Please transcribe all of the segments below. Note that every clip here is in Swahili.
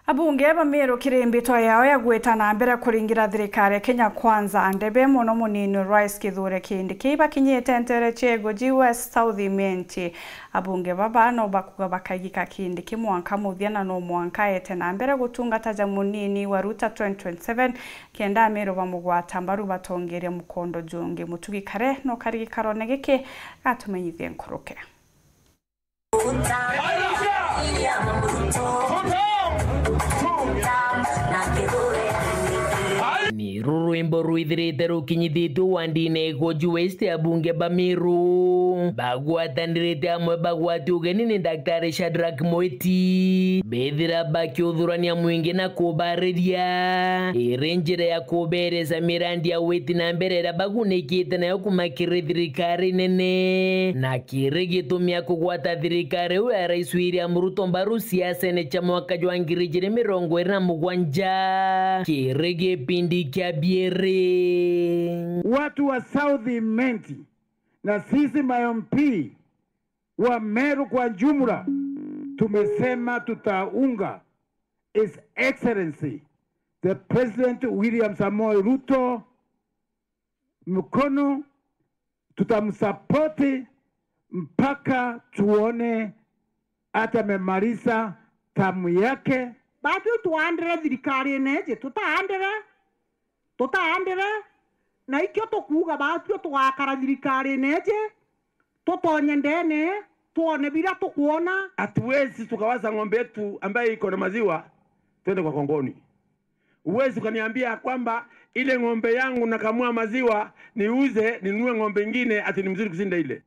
Abunge bamero kirembito yao ya gwetana mbere kuringira thirikari Kenya Kwanza andebe muno munini Rais Kithure Kindiki bakinyete entere chego GWS Southimenti. Abunge baba no bakuga bakagika Kindiki mwanka muthiana no mwanka etena mbere gutungata ja munini wa Ruta 2027 kenda amero bamugwata mbaru batongere mukondo jonge mutugi kare no kari karone geke gatumenyithie nkuruke. Ni rurwimbo ruithirite rukinyithitwo wandine GWS abunge bamiru bagwatanirite amwe bagwati ugeni ni Daktari Shadrack Moeti bethira bakiuthurania mwingi na kubariria irenjere ya kubereza mirandi ya weti na mbere bagunikite nayo kumakire thirikari nene na kirigitumia kugwata thirikari ya Rais William Ruto mbaru siasa ne cha mwaka wa 2027 kirigi pindi kia biere. Watu wa Southimenti na sisi MP wa Meru kwa jumla tumesema tutaunga His Excellency the President William Samoei Ruto mkono, tutamsapoti mpaka tuone hata memaliza tamu yake. Batu tuandere thirikari neje tutaandere na ikyo tukuga batu twakara thirikari neje tutonye ndene tuone bila tukuona. Hatuwezi tukawaza ng'ombe yetu ambaye iko na maziwa twende kwa kongoni. Uwezi kaniambia kwamba ile ng'ombe yangu nakamua maziwa niuze ninunue ng'ombe nyingine ati ni mzuri kusinda ile.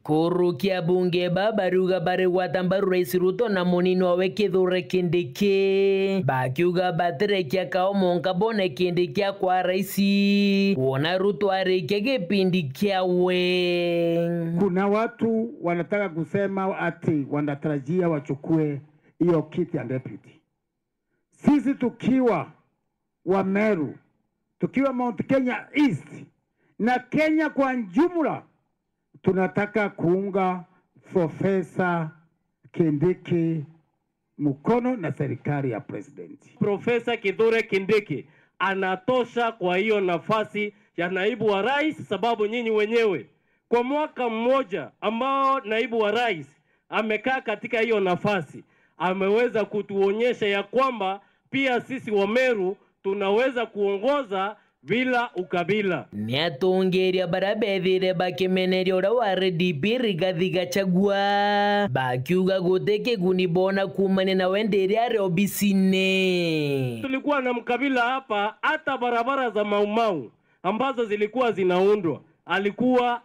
Kurukia bunge babaruga bare watambaru Rais Ruto na munini wawe Kithure Kindiki bakiuga baterekia kao monka bone Kindiki kwa raisi kuona Ruto areke kipindi kiawe. Kuna watu wanataka kusema ati wanatarajia wachukue hiyo kiti ya deputy. Sisi tukiwa wa Meru, tukiwa Mount Kenya East na Kenya kwa jumla, tunataka kuunga Profesa Kindiki mkono na serikali ya president. Profesa Kithure Kindiki anatosha kwa hiyo nafasi ya naibu wa rais, sababu nyinyi wenyewe kwa mwaka mmoja ambao naibu wa rais amekaa katika hiyo nafasi ameweza kutuonyesha ya kwamba pia sisi wa Meru tunaweza kuongoza bila ukabila. Niatongeria barabethire bakimeneria ura wa RDP Rigathi Gachagua bakiuga guteke gunibona kumane na wenderi ari obisine. Tulikuwa na mkabila hapa, hata barabara za Maumau ambazo zilikuwa zinaundwa alikuwa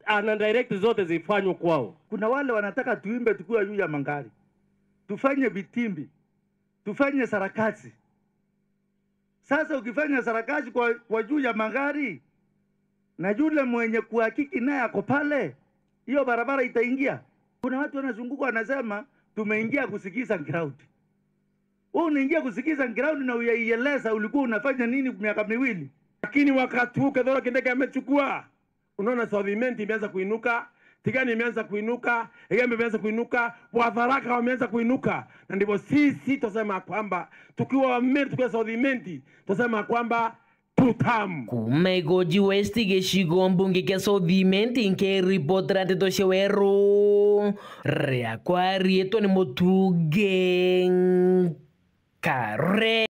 ana direct zote zifanywe kwao. Kuna wale wanataka tuimbe tukiwa juu ya mangari, tufanye vitimbi, tufanye sarakasi. Sasa ukifanya sarakasi kwa juu ya magari na yule mwenye kuhakiki naye ako pale, hiyo barabara itaingia. Kuna watu wanazunguka wanasema tumeingia kusikiza ground. Wewe unaingia kusikiza ground na uyaieleza ulikuwa unafanya nini miaka miwili. Lakini wakati huu Kithure Kindiki amechukua, unaona Southimenti imeanza kuinuka, Tigani imeanza kuinuka, Egembe imeanza kuinuka, Watharaka wameanza kuinuka. Na ndivyo sisi tusema kwamba tukiwa Wameru, tukiwa Southimenti, tusema kwamba tutamu. Kumego GWS geshigo mbunge kia Southimenti nke reporter Ntetoshe Weru rea kwa rieto ni Mutuge Kare.